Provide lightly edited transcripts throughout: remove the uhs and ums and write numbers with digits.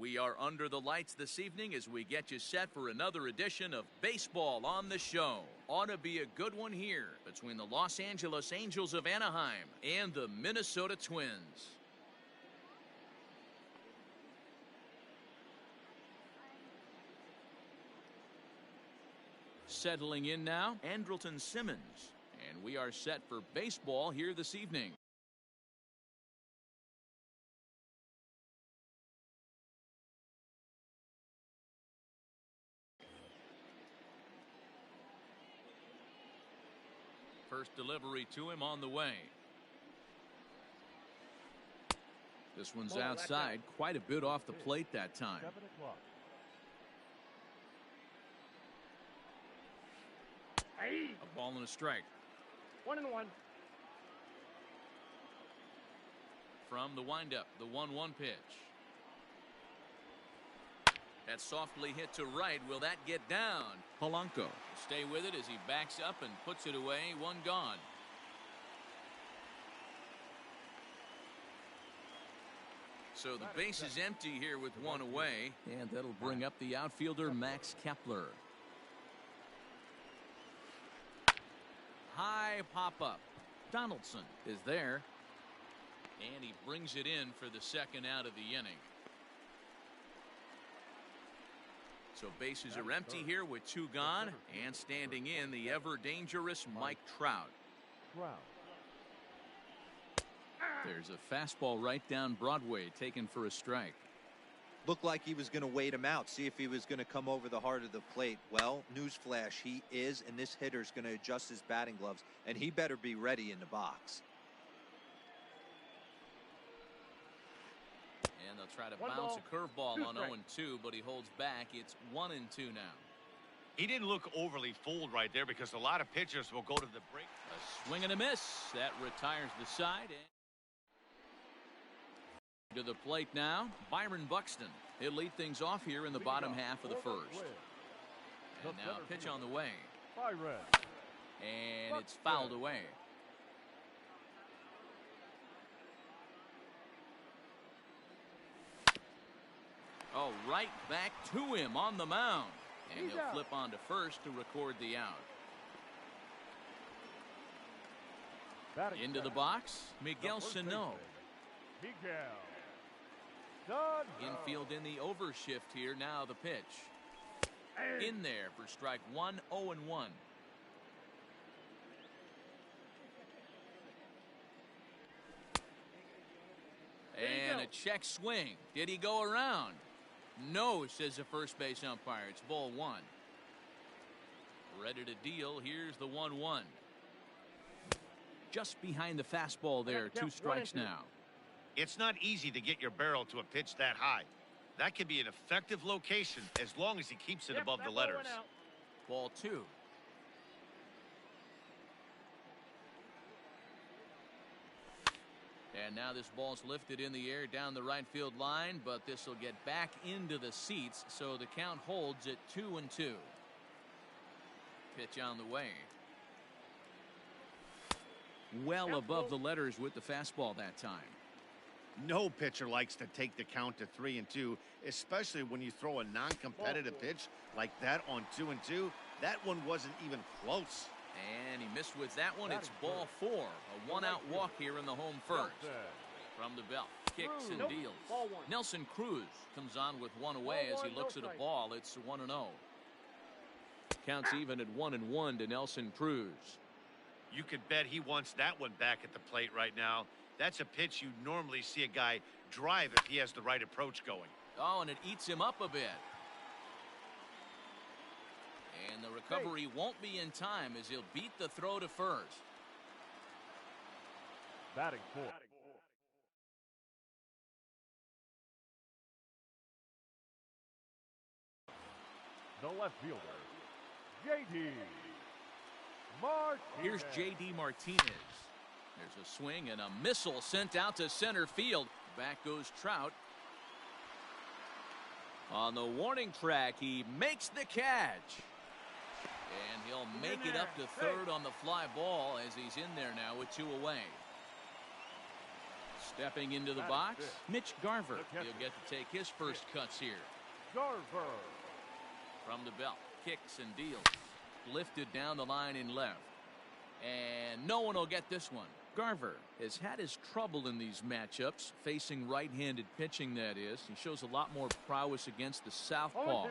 We are under the lights this evening as we get you set for another edition of Baseball on the Show. Ought to be a good one here between the Los Angeles Angels of Anaheim and the Minnesota Twins. Settling in now, Andrelton Simmons. And we are set for baseball here this evening. First delivery to him on the way. This one's outside, quite a bit off the plate that time. A ball and a strike. 1-1. From the windup, the 1-1 pitch. That's softly hit to right. Will that get down? Polanco. Stay with it as he backs up and puts it away. One gone. So the base is empty here with one away. And that'll bring up the outfielder Max Kepler. High pop-up. Donaldson is there. And he brings it in for the second out of the inning. So bases are empty here with two gone, and standing in the ever-dangerous Mike Trout. There's a fastball right down Broadway taken for a strike. Looked like he was going to wait him out, see if he was going to come over the heart of the plate. Well, newsflash, he is, and this hitter's going to adjust his batting gloves, and he better be ready in the box. And they'll try to bounce a curveball on 0-2, but he holds back. It's 1-2 now. He didn't look overly fooled right there because a lot of pitchers will go to the break. A swing and a miss. That retires the side. And to the plate now, Byron Buxton. He'll lead things off here in the bottom half of the first. And now a pitch on the way. And it's fouled away. Oh, right back to him on the mound. And he'll flip on to first to record the out. Into the box, Miguel Sano. Infield in the overshift here. Now the pitch. In there for strike one, 0-1. And a check swing. Did he go around? No, says the first base umpire. It's ball one. Ready to deal. Here's the 1-1. Just behind the fastball there. Two strikes now. It's not easy to get your barrel to a pitch that high. That could be an effective location as long as he keeps it above the letters. Ball two. And now this ball's lifted in the air down the right field line, but this will get back into the seats, so the count holds at 2-2. Pitch on the way. Well above the letters with the fastball that time. No pitcher likes to take the count to 3-2, especially when you throw a non-competitive pitch like that on 2-2. That one wasn't even close. And he missed with that one. It's ball four. A one-out walk here in the home first. From the belt. Kicks and deals. Nelson Cruz comes on with one away as he looks at a ball. It's 1-0. Counts even at 1-1 to Nelson Cruz. You could bet he wants that one back at the plate right now. That's a pitch you normally see a guy drive if he has the right approach going. Oh, and it eats him up a bit. And the recovery won't be in time as he'll beat the throw to first. Batting fourth. The left fielder, J.D. Martinez. Here's J.D. Martinez. There's a swing and a missile sent out to center field. Back goes Trout. On the warning track, he makes the catch. And he'll make it up to third on the fly ball as he's in there now with two away. Stepping into the box, Mitch Garver. He'll get to take his first cuts here. Garver. From the belt, kicks and deals. Lifted down the line in left. And no one will get this one. Garver has had his trouble in these matchups, facing right-handed pitching, that is. He shows a lot more prowess against the southpaws.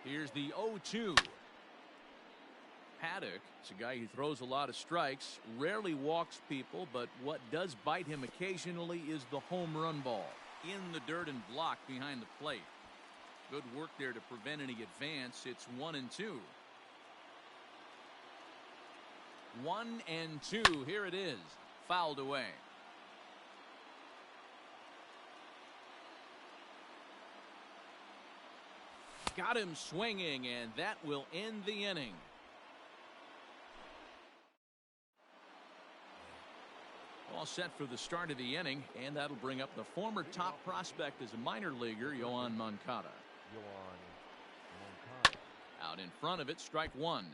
Here's the 0-2. Paddock is a guy who throws a lot of strikes, rarely walks people, but what does bite him occasionally is the home run ball. In the dirt and blocked behind the plate. Good work there to prevent any advance. It's 1-2. 1-2. Here it is. Fouled away. Got him swinging, and that will end the inning. All set for the start of the inning, and that'll bring up the former top prospect as a minor leaguer, Yoán Moncada. Out in front of it, strike one.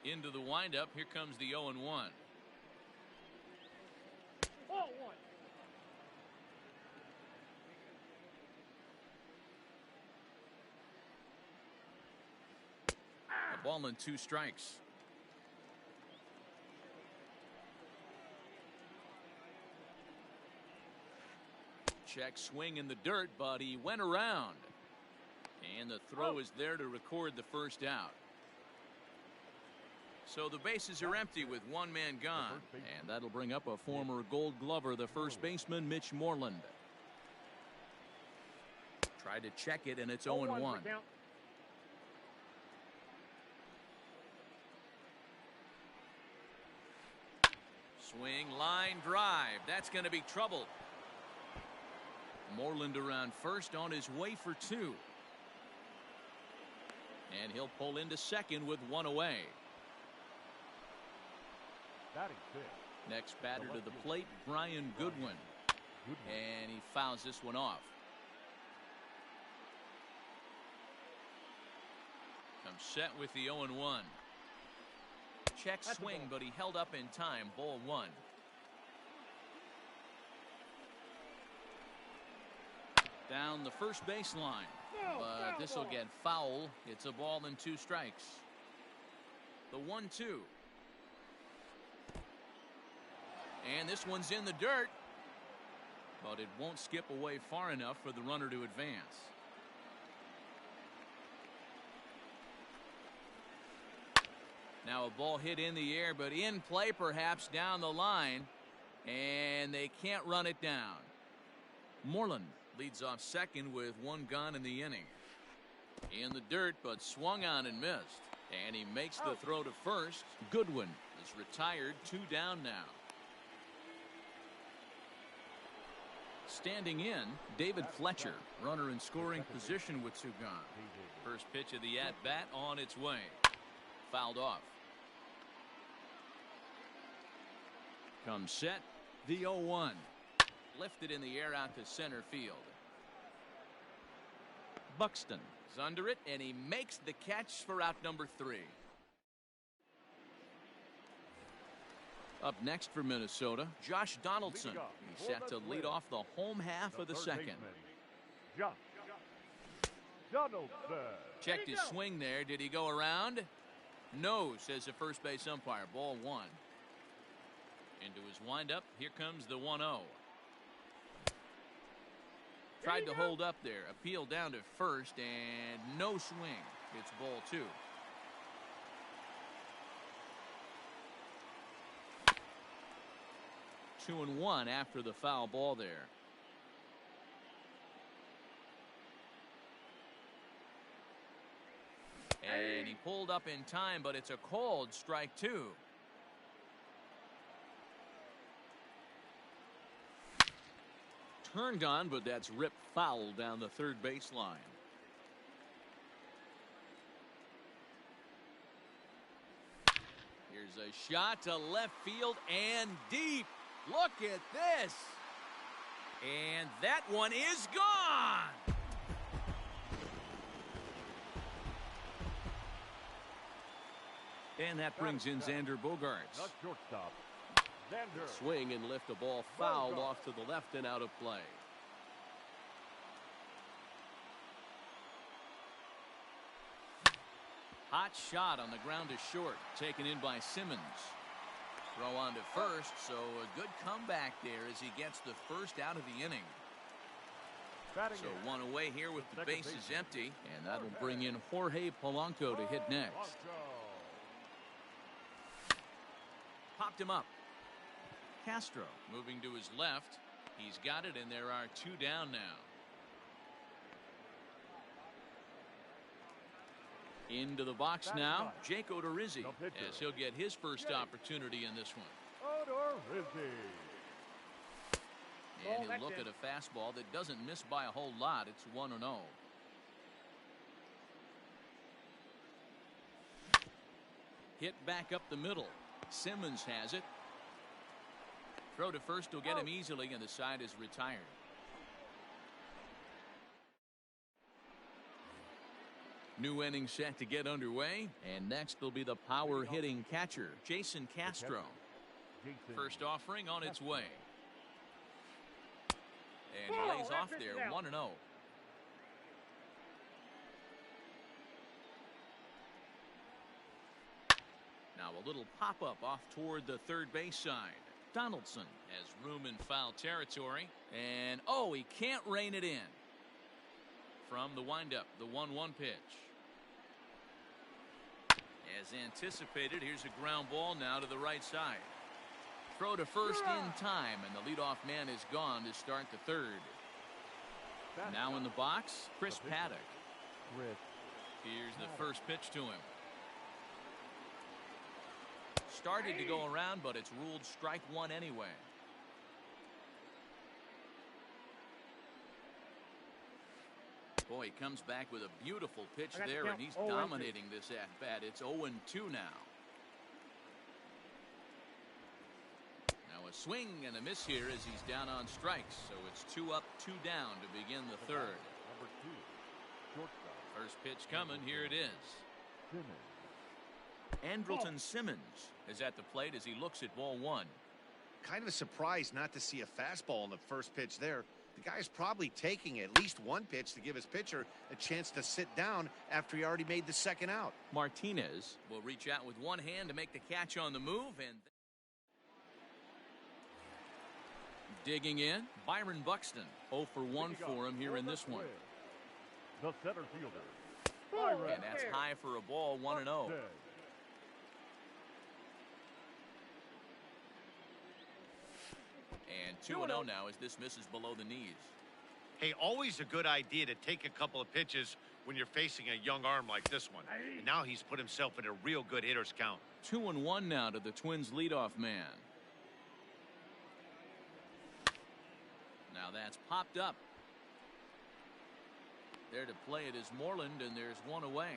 Into the windup, here comes the 0-1. A ball and 2 strikes. Check swing in the dirt, but he went around. And the throw is there to record the first out. So the bases are empty with one man gone. And that'll bring up a former Gold Glover, the first baseman, Mitch Moreland. Tried to check it, and it's 0-1. Swing, line drive. That's going to be trouble. Moreland around first on his way for 2. And he'll pull into second with 1 away. Next batter to the plate, Brian Goodwin. And he fouls this one off. Comes set with the 0-1. Check swing, but he held up in time. Ball 1. Down the first baseline. But this will get foul. It's a ball and 2 strikes. The 1-2. And this one's in the dirt. But it won't skip away far enough for the runner to advance. Now a ball hit in the air, but in play perhaps down the line. And they can't run it down. Moreland leads off second with 1 gone in the inning. In the dirt, but swung on and missed. And he makes the throw to first. Goodwin is retired, 2 down now. Standing in, David Fletcher, runner in scoring position with 2 gone. First pitch of the at-bat on its way. Fouled off. Comes set, the 0-1. Lifted in the air out to center field. Buxton is under it, and he makes the catch for out number 3. Up next for Minnesota, Josh Donaldson. He's set to lead off the home half of the second. Josh Donaldson. Checked his swing there. Did he go around? No, says the first base umpire. Ball 1. Into his windup. Here comes the 1-0. Tried to hold up there. Appeal down to first, and no swing. It's ball 2. Two and 1 after the foul ball there. And he pulled up in time, but it's a called strike 2. Turned on, but that's ripped foul down the third baseline. Here's a shot to left field and deep. Look at this. And that one is gone. And that brings in Xander Bogaerts. The shortstop, Xander. Swing and lift a ball fouled off to the left and out of play. Hot shot on the ground is short. Taken in by Simmons. Throw on to first, so a good comeback there as he gets the first out of the inning. Batting So in. one away here with the Second bases baseman. empty. And that'll bring in Jorge Polanco to hit next. Polanco. Popped him up. Castro moving to his left. He's got it, and there are two down now. Into the box now, Jake Odorizzi, The pitcher. as he'll get his first Jake. opportunity in this one. Odorizzi. And he'll look at a fastball that doesn't miss by a whole lot. It's 1-0. Hit back up the middle. Simmons has it. Throw to first will get him easily, and the side is retired. New inning set to get underway, and next will be the power hitting catcher, Jason Castro. Jason. First offering on its way. And he lays off there, 1-0. Now a little pop-up off toward the third base side. Donaldson has room in foul territory. And, oh, he can't rein it in. From the windup, the 1-1 pitch. As anticipated, here's a ground ball now to the right side. Throw to first in time, and the leadoff man is gone to start the third. Now in the box, Chris Paddock. Chris. Here's the first pitch to him. Started to go around, but it's ruled strike one anyway. Boy, he comes back with a beautiful pitch there, and he's dominating this at-bat. It's 0-2 now. Now a swing and a miss here as he's down on strikes. So it's 2 up, 2 down to begin the third. Number 2, shortstop. First pitch coming. Here it is. Simmons. Andrelton Simmons is at the plate as he looks at ball one. Kind of a surprise not to see a fastball in the first pitch there. The guy's probably taking at least one pitch to give his pitcher a chance to sit down after he already made the second out. Martinez will reach out with one hand to make the catch on the move, and digging in, Byron Buxton. 0 for 1 for him here in this one. The center fielder, Byron. And that's high for a ball, 1-0. Buxton. And 2-0 now as this misses below the knees. Hey, always a good idea to take a couple of pitches when you're facing a young arm like this one. And now he's put himself in a real good hitter's count. 2-1 now to the Twins leadoff man. Now that's popped up. There to play it is Moreland, and there's one away.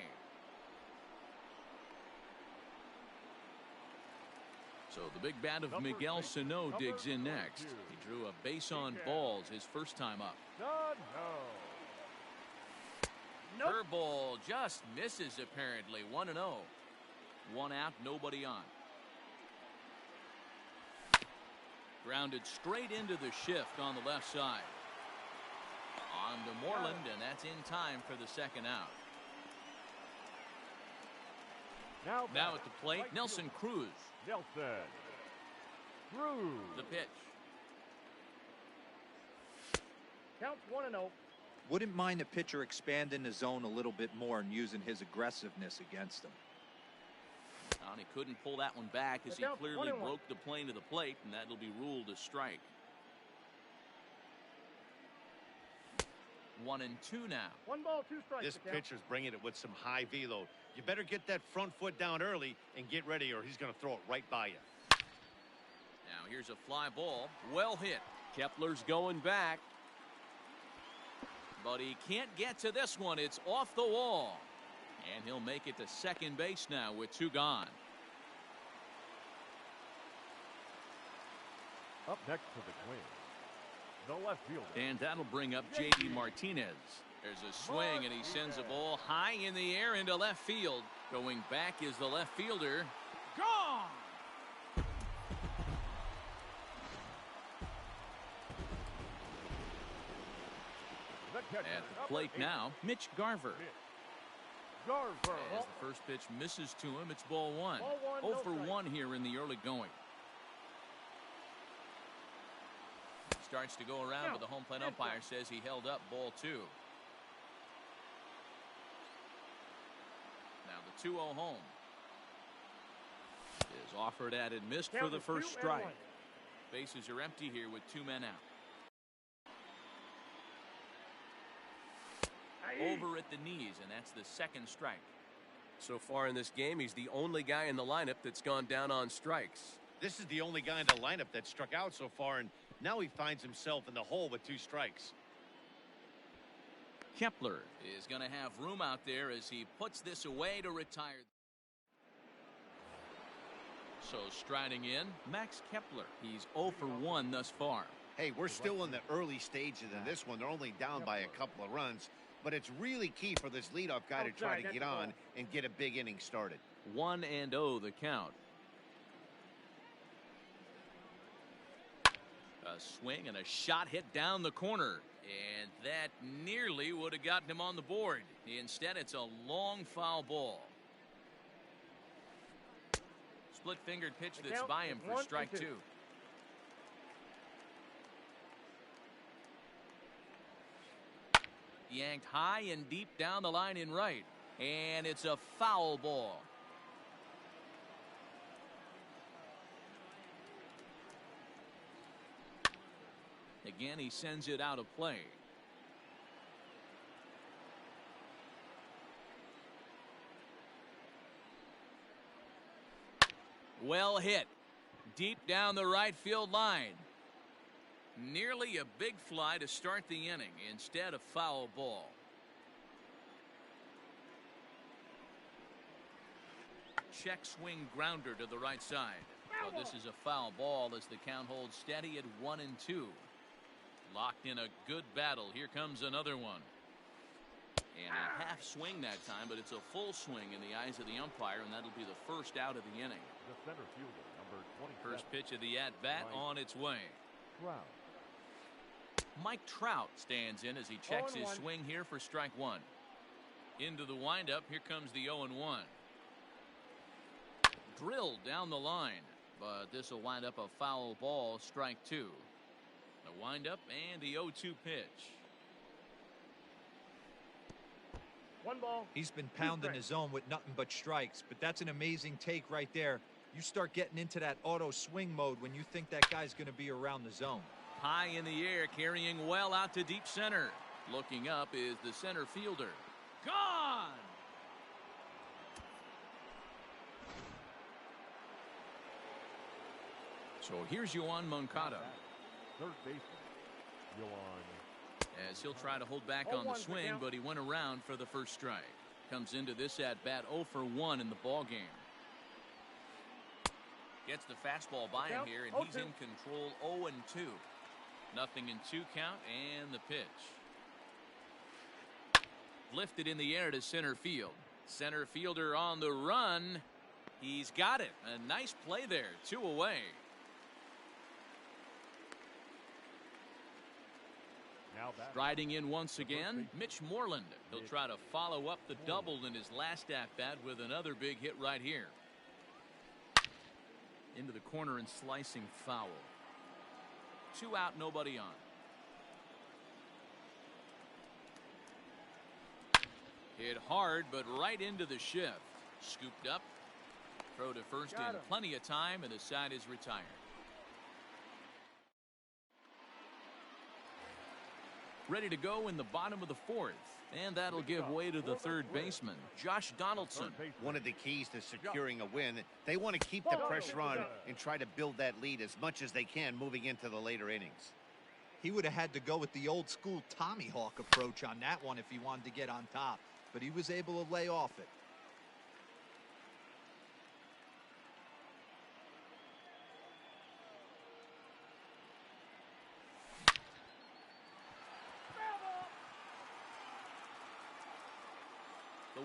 So the big bat of Miguel Sano digs in next. He drew a base on balls his first time up. Curveball just misses apparently. 1-0. 1 out, nobody on. Grounded straight into the shift on the left side. On to Moreland, and that's in time for the second out. Now at the plate, Nelson Cruz. Nelson Cruz. The pitch. Counts 1-0. Wouldn't mind the pitcher expanding the zone a little bit more and using his aggressiveness against him. And he couldn't pull that one back as he clearly broke the plane of the plate, and that'll be ruled a strike. 1-2 now. 1 ball, 2 strikes. This pitcher's bringing it with some high velo. You better get that front foot down early and get ready, or he's going to throw it right by you. Now here's a fly ball. Well hit. Kepler's going back. But he can't get to this one. It's off the wall. And he'll make it to second base now with 2 gone. Up next for the Twins, the left fielder. And that'll bring up J.D. Martinez. There's a swing, and he sends a ball high in the air into left field. Going back is the left fielder. Gone! At the plate now, Mitch Garver. As the first pitch misses to him, it's ball one. 0 for 1 here in the early going. Starts to go around, but the home plate umpire says he held up ball 2. Now the 2-0 home is offered at and missed for the first strike. Bases are empty here with 2 men out. Over at the knees, and that's the second strike. So far in this game, he's the only guy in the lineup that's gone down on strikes. This is the only guy in the lineup that struck out so far, and now he finds himself in the hole with 2 strikes. Kepler is going to have room out there as he puts this away to retire. So striding in, Max Kepler. He's 0 for 1 thus far. Hey, we're still in the early stages of this one. They're only down by a couple of runs, but it's really key for this leadoff guy to try to get on and get a big inning started. 1-0 the count. A swing and a shot hit down the corner, and that nearly would have gotten him on the board. Instead, it's a long foul ball. Split-fingered pitch that's by him for strike 2. Yanked high and deep down the line in right, and it's a foul ball. Again, he sends it out of play. Well hit. Deep down the right field line. Nearly a big fly to start the inning. Instead, a foul ball. Check swing grounder to the right side. Well, this is a foul ball as the count holds steady at 1-2. Locked in a good battle. Here comes another one. And a half swing that time, but it's a full swing in the eyes of the umpire, and that'll be the first out of the inning. The center fielder, number 27. First pitch of the at-bat on its way. Trout. Mike Trout stands in as he checks his swing here for strike 1. Into the windup. Here comes the 0-1. Drilled down the line, but this will wind up a foul ball, strike 2. The windup and the 0-2 pitch. 1 ball. He's been pounding his zone with nothing but strikes, but that's an amazing take right there. You start getting into that auto swing mode when you think that guy's going to be around the zone. High in the air, carrying well out to deep center. Looking up is the center fielder. Gone! So here's Yoan Moncada. Third baseman, Yoan. As he'll try to hold back on the swing, but he went around for the first strike. Comes into this at-bat 0 for 1 in the ball game. Gets the fastball by him here, and he's in control. 0-2. Nothing in 2 count, and the pitch. Lifted in the air to center field. Center fielder on the run. He's got it. A nice play there. 2 away. Striding in once again, Mitch Moreland. He'll try to follow up the double in his last at-bat with another big hit right here. Into the corner and slicing foul. 2 out, nobody on. Hit hard, but right into the shift. Scooped up. Throw to first in plenty of time, and the side is retired. Ready to go in the bottom of the 4th. And that'll give way to the third baseman, Josh Donaldson. One of the keys to securing a win, they want to keep the pressure on and try to build that lead as much as they can moving into the later innings. He would have had to go with the old school Tommy Hawk approach on that one if he wanted to get on top, but he was able to lay off it.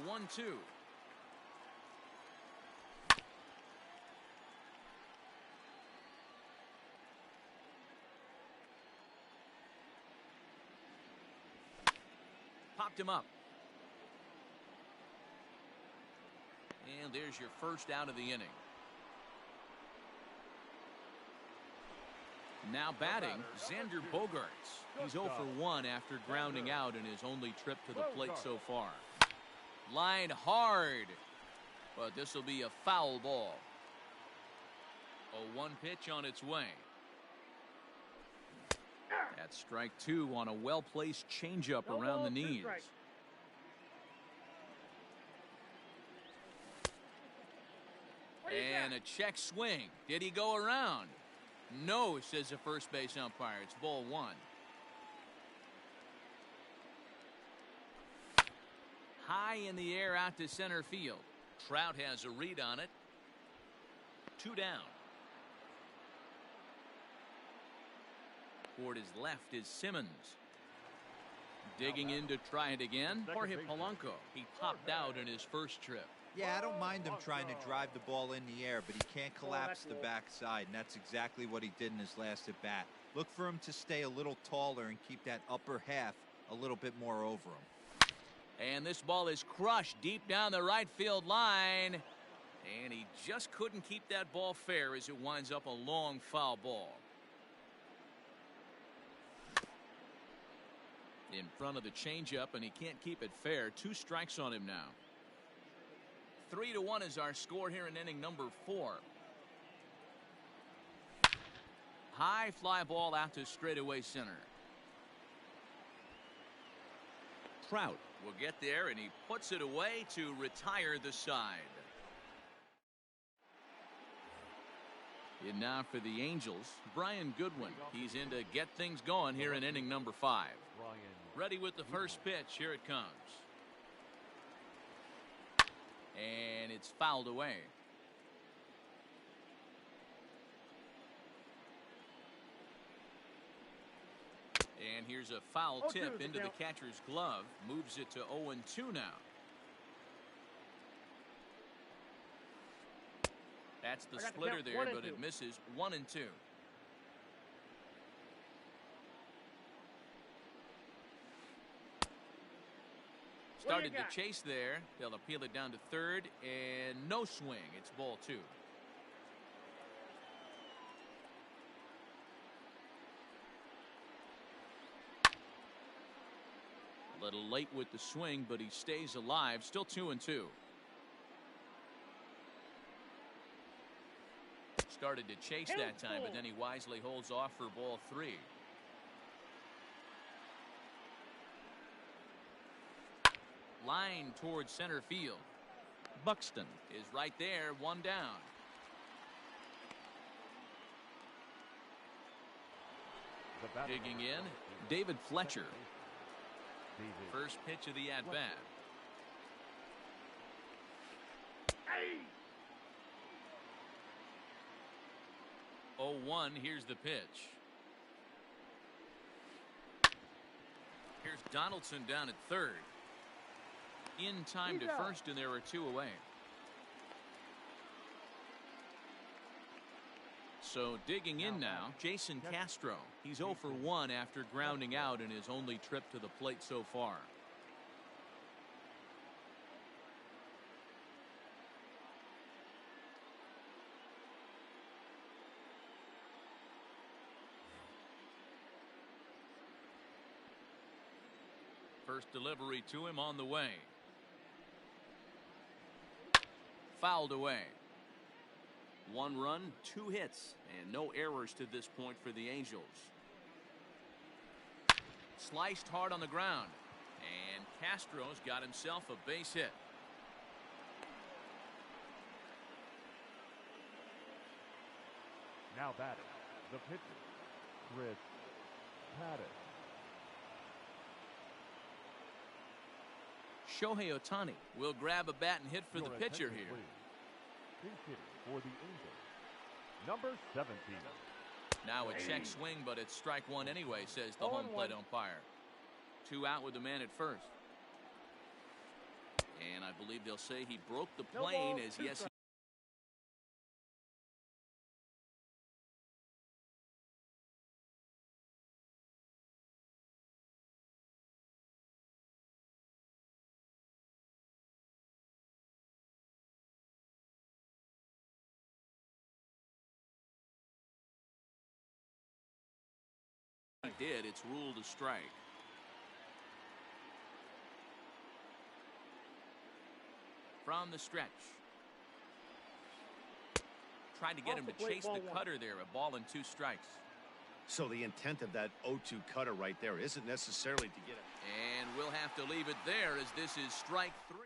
1-2. Popped him up. And there's your first out of the inning. Now batting, Xander Bogaerts. He's 0 for 1 after grounding out in his only trip to the plate so far. Line hard, but this will be a foul ball. A 1 pitch on its way. That's strike 2 on a well-placed changeup around the knees. And a check swing. Did he go around? No, says the first base umpire. It's ball 1. High in the air out to center field. Trout has a read on it. 2 down. Toward his left is Simmons. Digging in to try it again. Jorge Polanco. He popped out in his first trip. Yeah, I don't mind him trying to drive the ball in the air, but he can't collapse the backside, and that's exactly what he did in his last at bat. Look for him to stay a little taller and keep that upper half a little bit more over him. And this ball is crushed deep down the right field line, and he just couldn't keep that ball fair as it winds up a long foul ball. In front of the changeup, and he can't keep it fair. 2 strikes on him now. 3-1 is our score here in inning number 4. High fly ball out to straightaway center. Trout will get there, and he puts it away to retire the side. And now for the Angels, Brian Goodwin. He's in to get things going here in inning number 5. Ready with the first pitch. Here it comes. And it's fouled away. And here's a foul tip into the catcher's glove. Moves it to 0-2 now. That's the splitter there, but it misses. 1-2. Started to chase there. They'll appeal it down to third, and no swing. It's ball 2. A little late with the swing, but he stays alive. Still 2-2. Started to chase that time, but then he wisely holds off for ball 3. Line towards center field. Buxton is right there. 1 down. Digging in, David Fletcher. First pitch of the at-bat. Hey. 0-1. Here's the pitch. Here's Donaldson down at third. In time to first, and there are 2 away. So digging in now, Jason Castro. He's 0 for 1 after grounding out in his only trip to the plate so far. First delivery to him on the way. Fouled away. 1 run, 2 hits, and no errors to this point for the Angels. Sliced hard on the ground, and Castro's got himself a base hit. Now batting, the pitcher, Chris Paddock. Shohei Ohtani will grab a bat and hit for the pitcher here. For the Angels, number 17. Now a check swing, but it's strike 1 anyway, says the home plate umpire. 2 out with the man at first. And I believe they'll say he broke the plane, as yes, he did. It's ruled a strike. From the stretch. Tried to get him to chase the cutter there. A ball and 2 strikes. So the intent of that 0-2 cutter right there isn't necessarily to get it. And we'll have to leave it there, as this is strike 3.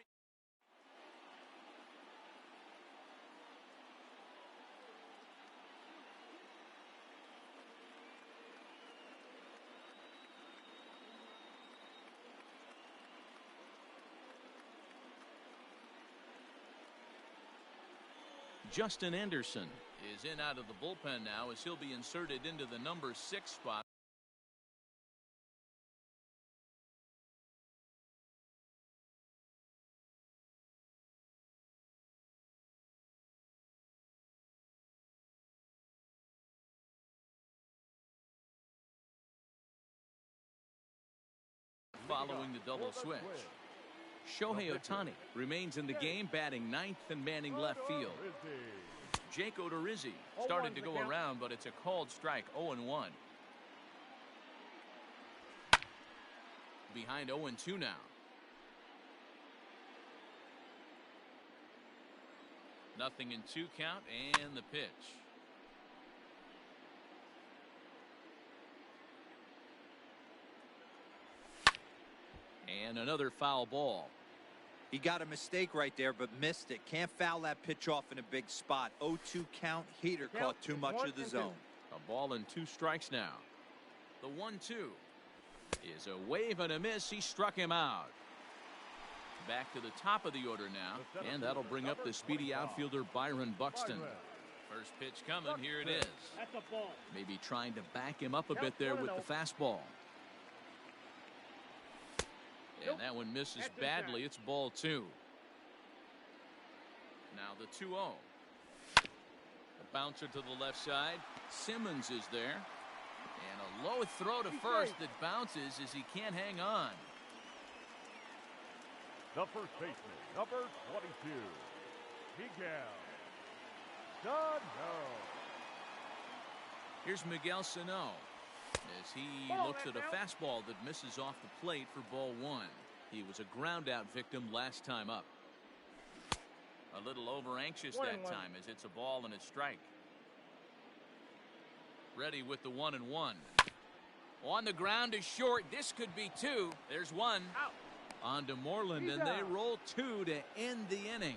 Justin Anderson is in out of the bullpen now, as he'll be inserted into the number 6 spot. Following the double switch, Shohei Ohtani remains in the game, batting 9th and manning left field. Jake Odorizzi started to go around, but it's a called strike. 0-1. Behind 0-2 now. Nothing in 2 count, and the pitch. And another foul ball. He got a mistake right there, but missed it. Can't foul that pitch off in a big spot. 0-2 count. Heater caught too much of the zone. A ball and 2 strikes now. The 1-2 is a wave and a miss. He struck him out. Back to the top of the order now, and that'll bring up the speedy outfielder Byron Buxton. First pitch coming. Here it is. Maybe trying to back him up a bit there with the fastball. And that one misses badly. It's ball 2. Now the 2-0. A bouncer to the left side. Simmons is there. And a low throw to first that bounces as he can't hang on. The first baseman, number 22, Miguel Sano. Here's Miguel Sano, as he looks at a fastball that misses off the plate for ball 1. He was a ground out victim last time up. A little over anxious that time, as it's a ball and a strike. Ready with the 1-1. On the ground is short. This could be 2. There's 1. On to Moreland, and they roll 2 to end the inning.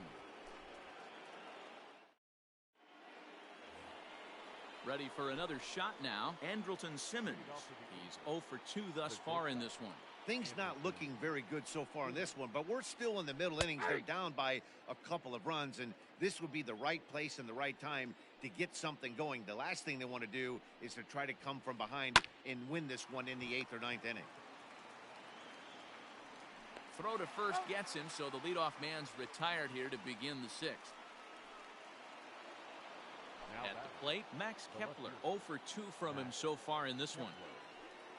Ready for another shot now. Andrelton Simmons. He's 0 for 2 thus far in this one. Things not looking very good so far in this one, but we're still in the middle innings. They're down by a couple of runs, and this would be the right place and the right time to get something going. The last thing they want to do is to try to come from behind and win this one in the 8th or 9th inning. Throw to first gets him, so the leadoff man's retired here to begin the 6th. At the plate, Max Kepler, 0 for 2 from him so far in this one.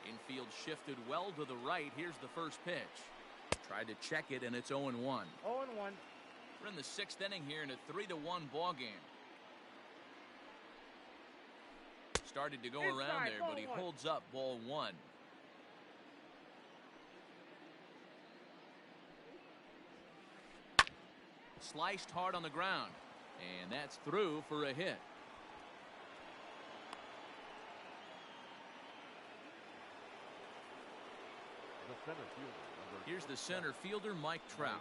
Infield shifted well to the right. Here's the first pitch. Tried to check it, and it's 0-1. 0-1. We're in the 6th inning here in a 3-1 ball game. Started to go around there, but he holds up ball 1. Sliced hard on the ground, and that's through for a hit. Here's the center fielder, Mike Trout.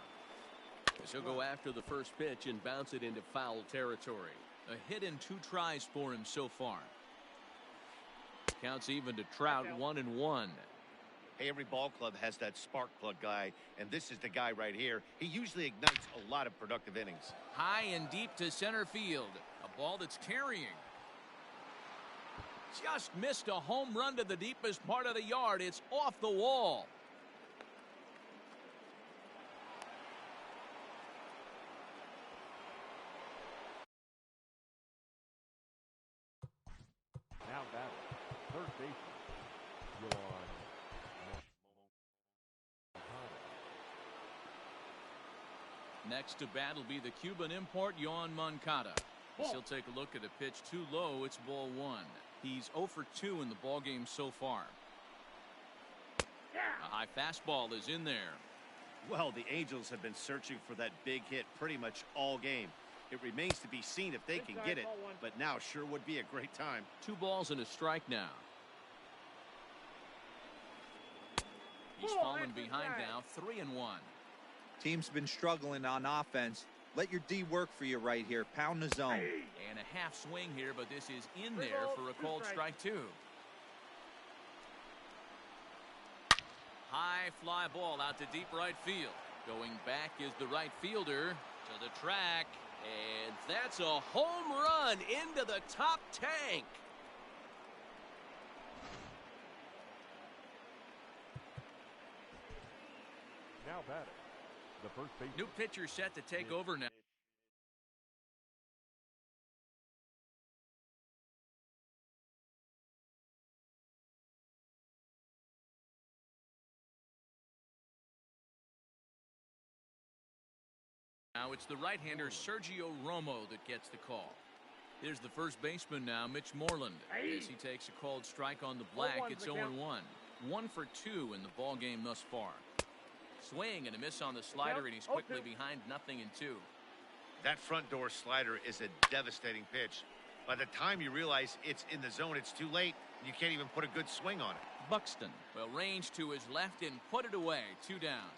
As he'll go after the first pitch and bounce it into foul territory. A hit in 2 tries for him so far. Counts even to Trout, 1-1. Hey, every ball club has that spark plug guy, and this is the guy right here. He usually ignites a lot of productive innings. High and deep to center field. A ball that's carrying. Just missed a home run to the deepest part of the yard. It's off the wall. baseman, Yohan. Next to bat will be the Cuban import, Yohan Moncada. He'll take a look at a pitch too low. It's ball one. He's 0 for 2 in the ballgame so far. A high fastball is in there. Well, the Angels have been searching for that big hit pretty much all game. It remains to be seen if they can get it, but now sure would be a great time. 2 balls and a strike now. He's fallen behind now, 3-1. Team's been struggling on offense. Let your D work for you right here. Pound the zone. And a half swing here, but this is in there for a called strike 2. High fly ball out to deep right field. Going back is the right fielder to the track. And that's a home run into the top tank. Now batting, the first baseman. New pitcher set to take over now. Now it's the right-hander Sergio Romo that gets the call. Here's the first baseman now, Mitch Moreland. As he takes a called strike on the black, it's 0-1. 1 for 2 in the ball game thus far. Swing and a miss on the slider, and he's quickly behind 0-2. That front door slider is a devastating pitch. By the time you realize it's in the zone, it's too late. You can't even put a good swing on it. Buxton will range to his left and put it away. 2 down.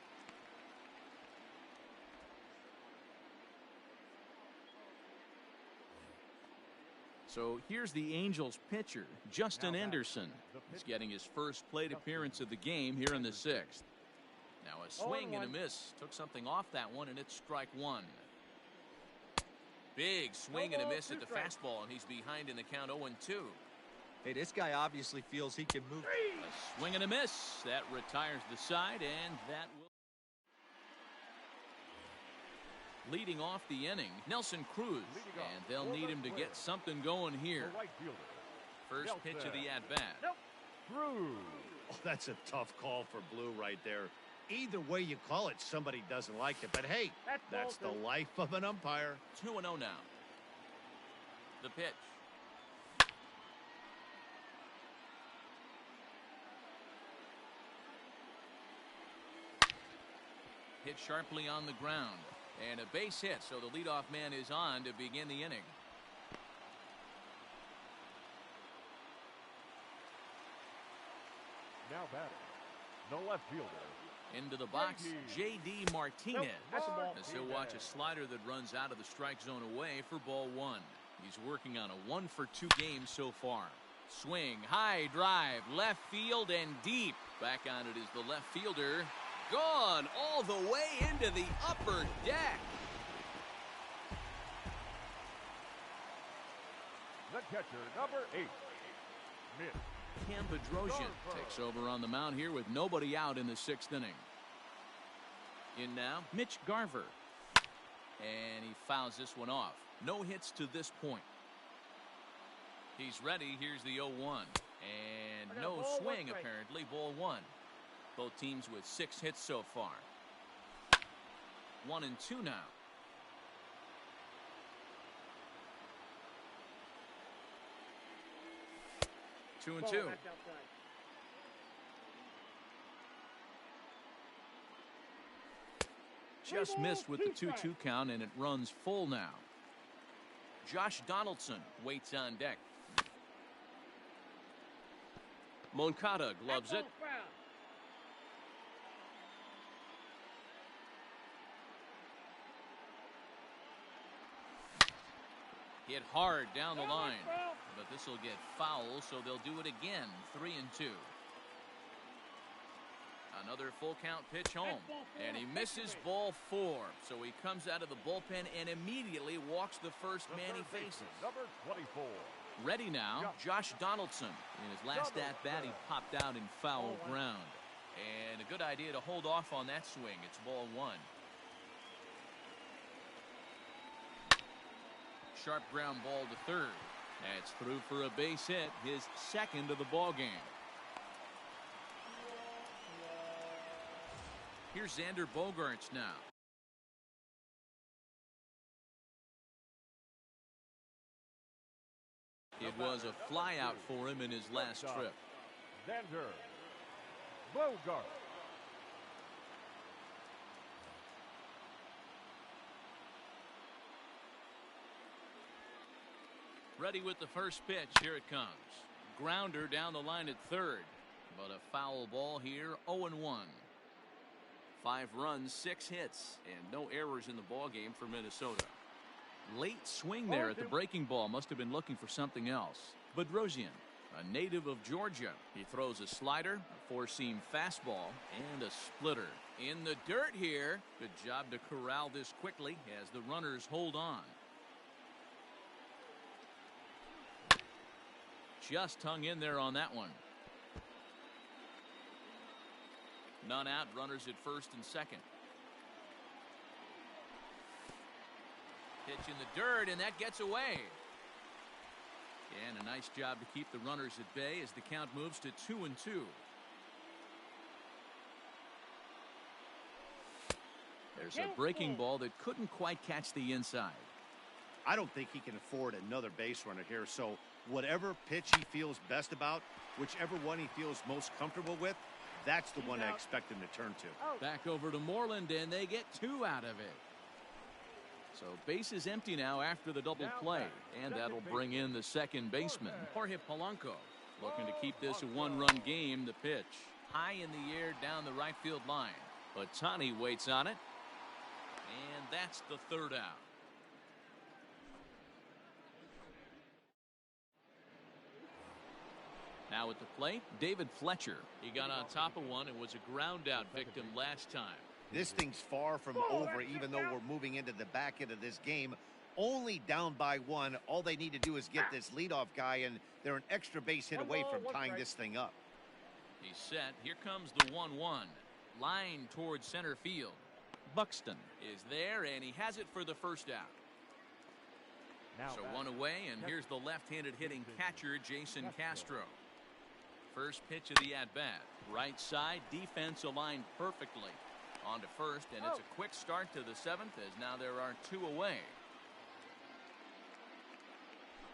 So here's the Angels pitcher, Justin Anderson. He's getting his first plate appearance of the game here in the 6th. Now a swing and a miss. Took something off that one, and it's strike 1. Big swing and a miss at the fastball, and he's behind in the count 0-2. Hey, this guy obviously feels he can move. A swing and a miss. That retires the side, and that will. Leading off the inning, Nelson Cruz, and they'll need him to get something going here. The right fielder. First pitch of the at-bat. Cruz. Oh, that's a tough call for Blue right there. Either way you call it, somebody doesn't like it. But hey, that's the life of an umpire. 2-0 now. The pitch. Hit sharply on the ground. And a base hit, so the leadoff man is on to begin the inning. Now batting, the left fielder. Into the box, J.D. Martinez. As he'll watch a slider that runs out of the strike zone away for ball 1. He's working on a 1 for 2 game so far. Swing, high drive, left field and deep. Back on it is the left fielder. Gone all the way into the upper deck. The catcher, number 8, Mitch. Cam Bedrosian takes over on the mound here with nobody out in the 6th inning. In now, Mitch Garver. And he fouls this one off. No hits to this point. He's ready. Here's the 0-1. And no swing, apparently. Ball 1. Both teams with 6 hits so far. 1-2 now. 2-2. Just missed with the 2-2 count, and it runs full now. Josh Donaldson waits on deck. Moncada gloves it. Hit hard down the line, but this will get foul, so they'll do it again. 3-2. Another full count pitch home, and he misses ball 4. So he comes out of the bullpen and immediately walks the first man he faces. Number 24. Ready now, Josh Donaldson. In his last at-bat, he popped out in foul ground. And a good idea to hold off on that swing. It's ball 1. Sharp ground ball to third. That's through for a base hit, his second of the ball game. Here's Xander Bogaerts now. It was a flyout for him in his last trip. Xander Bogaerts. Ready with the first pitch. Here it comes. Grounder down the line at third. But a foul ball here. 0-1. 5 runs, 6 hits, and no errors in the ball game for Minnesota. Late swing there at the breaking ball. Must have been looking for something else. Bedrosian, a native of Georgia. He throws a slider, a 4-seam fastball, and a splitter. In the dirt here. Good job to corral this quickly as the runners hold on. Just hung in there on that one. None out, runners at first and second. Pitch in the dirt, and that gets away. And a nice job to keep the runners at bay as the count moves to 2-2. There's a breaking ball that couldn't quite catch the inside. I don't think he can afford another base runner here, so whatever pitch he feels best about, whichever one he feels most comfortable with, that's the one I expect him to turn to. Back over to Moreland, and they get 2 out of it. So base is empty now after the double play, and that'll bring in the second baseman, Jorge Polanco. Looking to keep this a 1-run game. The pitch high in the air down the right field line. But Ohtani waits on it, and that's the third out. Now at the plate, David Fletcher. He got on top of one and was a ground out victim last time. This thing's far from over, even though we're moving into the back end of this game. Only down by 1. All they need to do is get this leadoff guy, and they're an extra base hit away from tying this thing up. He's set. Here comes the 1-1. Line towards center field. Buxton is there, and he has it for the first out. So 1 away, and here's the left-handed hitting catcher, Jason Castro. First pitch of the at-bat. Right side, defense aligned perfectly. On to first, and it's a quick start to the 7th as now there are 2 away.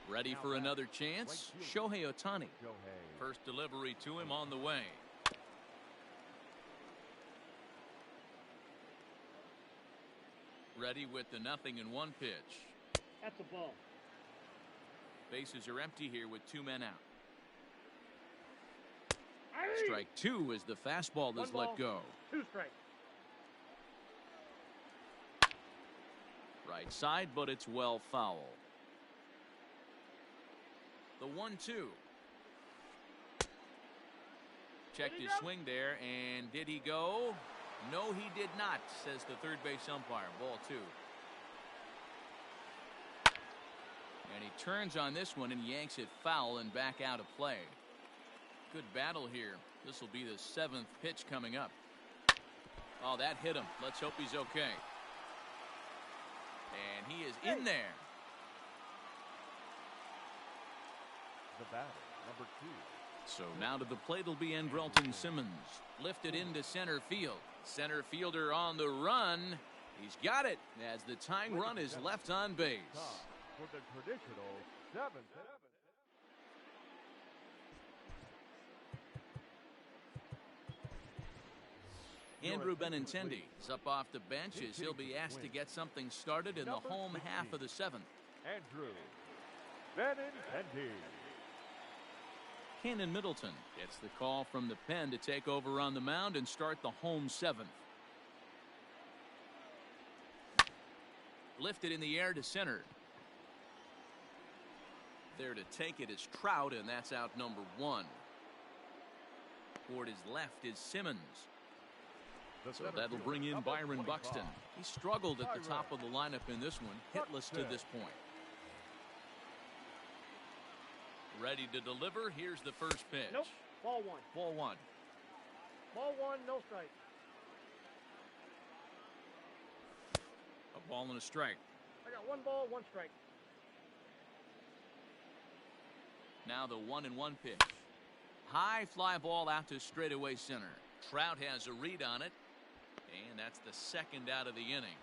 Ready for another chance? Shohei Ohtani. First delivery to him on the way. Ready with the 0-1 pitch. That's a ball. Bases are empty here with 2 men out. Strike 2 as the fastball is let go. 2 strikes. Right side, but it's well foul. The 1-2. Checked his swing there, and did he go? No, he did not, says the third base umpire. Ball 2. And he turns on this one and yanks it foul and back out of play. Good battle here. This will be the 7th pitch coming up. Oh, that hit him. Let's hope he's okay. And he is in there. The batter, number 2. So now to the plate will be Andrelton Simmons. Lifted into center field. Center fielder on the run. He's got it as the tying run is left on base. For the traditional 7th. Andrew Benintendi is up off the bench as he'll be asked to get something started in the home half of the 7th. Andrew Benintendi. Cannon Middleton gets the call from the pen to take over on the mound and start the home 7th. Lifted in the air to center. There to take it is Trout, and that's out number 1. Toward his left is Simmons. So that'll bring in Byron Buxton. He struggled at the top of the lineup in this one, hitless to this point. Ready to deliver. Here's the first pitch. Nope. Ball 1. Ball 1. Ball 1, no strike. A ball and a strike. I got 1 ball, 1 strike. Now the 1-1 pitch. High fly ball out to straightaway center. Trout has a read on it, and that's the second out of the inning.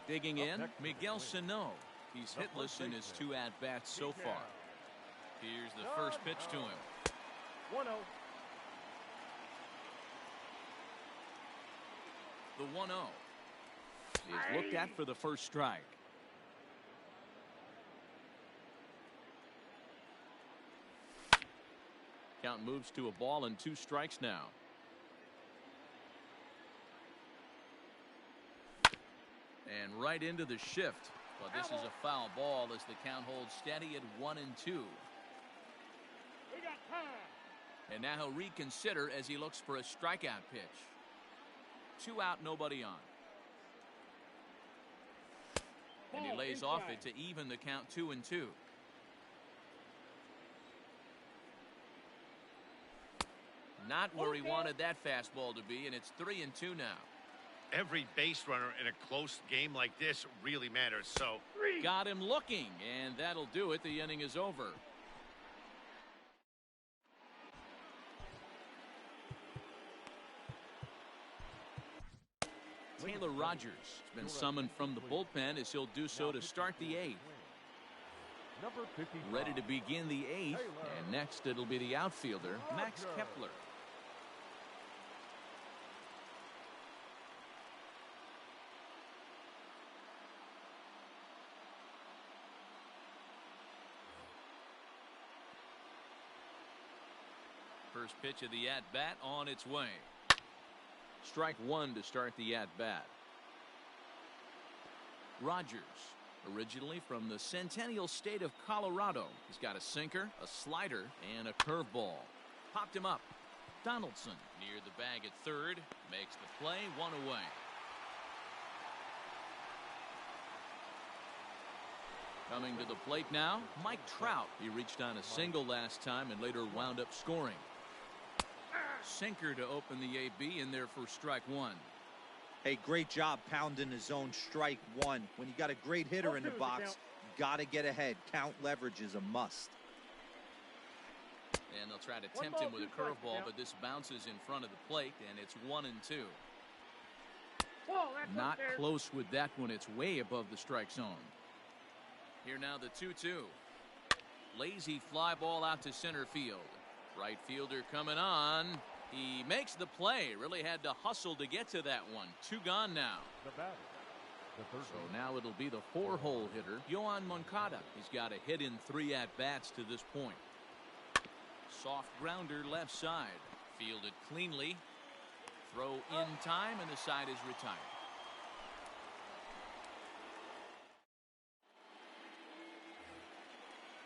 Digging in, Miguel Sano. He's hitless in his 2 at-bats so far. Here's the first pitch to him. 1-0. The 1-0 is looked at for the first strike. Count moves to a ball and 2 strikes now. And right into the shift. But this is a foul ball as the count holds steady at 1-2. And now he'll reconsider as he looks for a strikeout pitch. 2 out, nobody on. And he lays off it to even the count 2-2. Not where he wanted that fastball to be, and it's 3-2 now. Every base runner in a close game like this really matters. So got him looking, and that'll do it. The inning is over. Taylor Rogers has been summoned from the bullpen as he'll do so to start the 8th. Ready to begin the 8th, and next it'll be the outfielder, Max Kepler. First pitch of the at-bat on its way. Strike 1 to start the at-bat. Rogers, originally from the Centennial State of Colorado. He's got a sinker, a slider, and a curveball. Popped him up. Donaldson near the bag at third. Makes the play, 1 away. Coming to the plate now, Mike Trout. He reached on a single last time and later wound up scoring. Sinker to open the AB in there for strike 1. Hey, great job pounding his own strike 1. When you got a great hitter in the box, you got to get ahead. Count leverage is a must. And they'll try to tempt him with a curveball, but this bounces in front of the plate, and it's 1-2. Not close with that one. It's way above the strike zone. Here now the 2-2. Lazy fly ball out to center field. Right fielder coming on. He makes the play. Really had to hustle to get to that one. 2 gone now. So now it'll be the 4-hole hitter, Yohan Moncada. He's got a hit in 3 at-bats to this point. Soft grounder left side. Fielded cleanly. Throw in time, and the side is retired.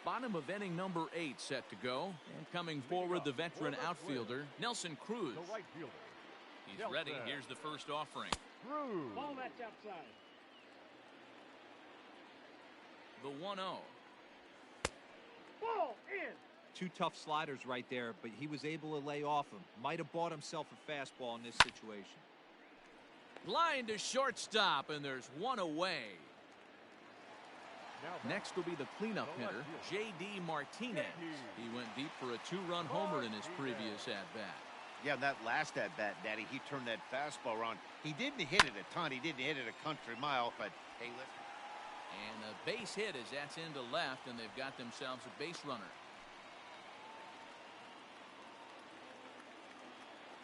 Bottom of inning number 8 set to go. And coming forward, the veteran outfielder, Nelson Cruz. He's ready. Here's the first offering. Ball that's outside. The 1-0. Ball in. 2 tough sliders right there, but he was able to lay off him. Might have bought himself a fastball in this situation. Line to shortstop, and there's 1 away. Next will be the cleanup hitter, J.D. Martinez. He went deep for a 2-run homer in his previous at-bat. yeah, that last at-bat, Daddy, he turned that fastball around. He didn't hit it a ton. He didn't hit it a country mile, but hey, listen. And a base hit as that's into left, and they've got themselves a base runner.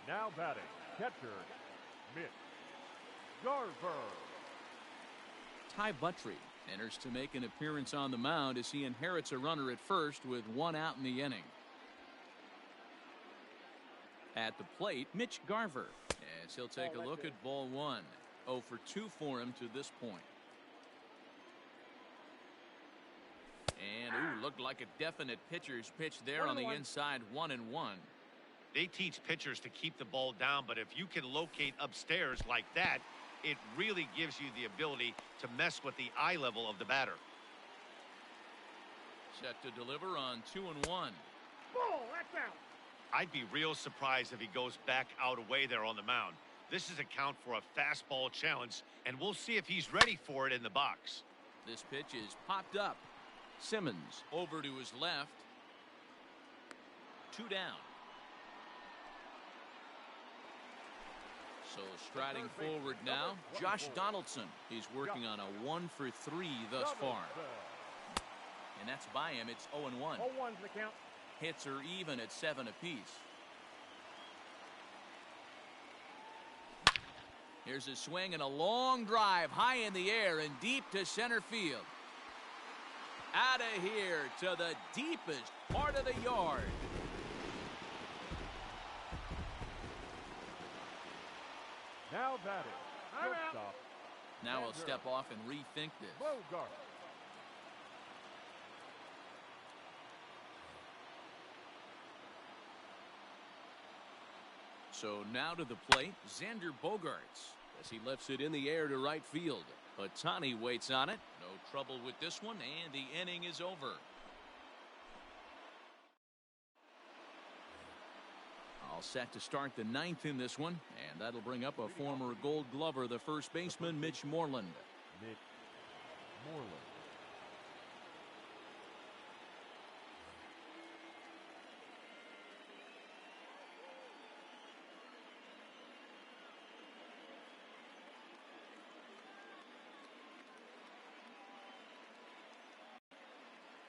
Now batting, catcher, Mitch Garver. Ty Buttrey enters to make an appearance on the mound as he inherits a runner at first with 1 out in the inning. At the plate, Mitch Garver, as he'll take a look at ball 1. 0 for 2 for him to this point. And looked like a definite pitcher's pitch there on the inside. 1-1. They teach pitchers to keep the ball down, but if you can locate upstairs like that, it really gives you the ability to mess with the eye level of the batter. Set to deliver on 2-1. Ball, that's out. I'd be real surprised if he goes back out away there on the mound. This is a count for a fastball challenge, and we'll see if he's ready for it in the box. This pitch is popped up. Simmons over to his left. 2 down. So striding forward now, Josh Donaldson. He's working on a 1 for 3 thus far. And that's by him. It's 0-1. 0-1's the count. Hits are even at 7 apiece. Here's a swing and a long drive high in the air and deep to center field. Out of here to the deepest part of the yard. Now batting. Shortstop. Now we'll step off and rethink this. Bogart. So now to the plate, Xander Bogaerts, as he lifts it in the air to right field. Ohtani waits on it. No trouble with this one, and the inning is over. All set to start the 9th in this one, and that'll bring up a former Gold Glover, the first baseman, Mitch Moreland. Mitch Moreland.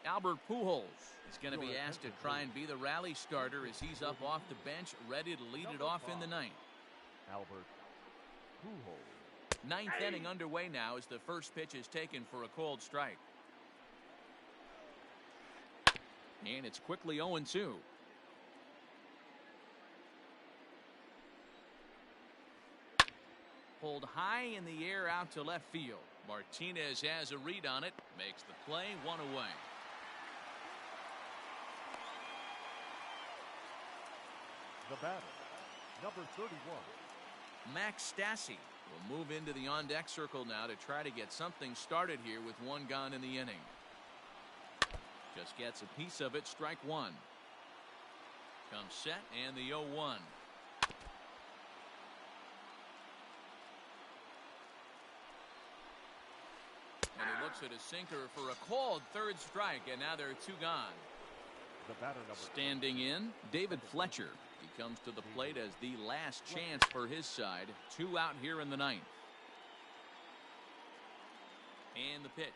Albert Pujols is going to be asked to try and be the rally starter as he's up off the bench, ready to lead it off in the 9th. Albert Pujols. 9th inning underway now as the first pitch is taken for a cold strike. And it's quickly 0-2. Pulled high in the air out to left field. Martinez has a read on it, makes the play, 1 away. The batter, number 31. Max Stassi will move into the on-deck circle now to try to get something started here with 1 gone in the inning. Just gets a piece of it, strike 1. Comes set and the 0-1. And he looks at a sinker for a called 3rd strike, and now there are 2 gone. The batter, number Standing in, David Fletcher. He comes to the plate as the last chance for his side. 2 out here in the 9th. And the pitch.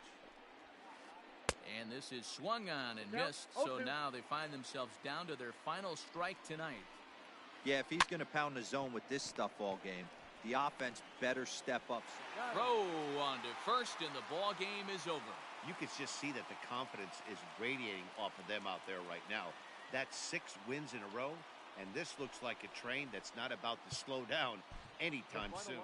And this is swung on and missed. So now they find themselves down to their final strike tonight. Yeah, if he's going to pound the zone with this stuff all game, the offense better step up. Throw on to first, and the ball game is over. You can just see that the confidence is radiating off of them out there right now. That's 6 wins in a row, and this looks like a train that's not about to slow down anytime soon.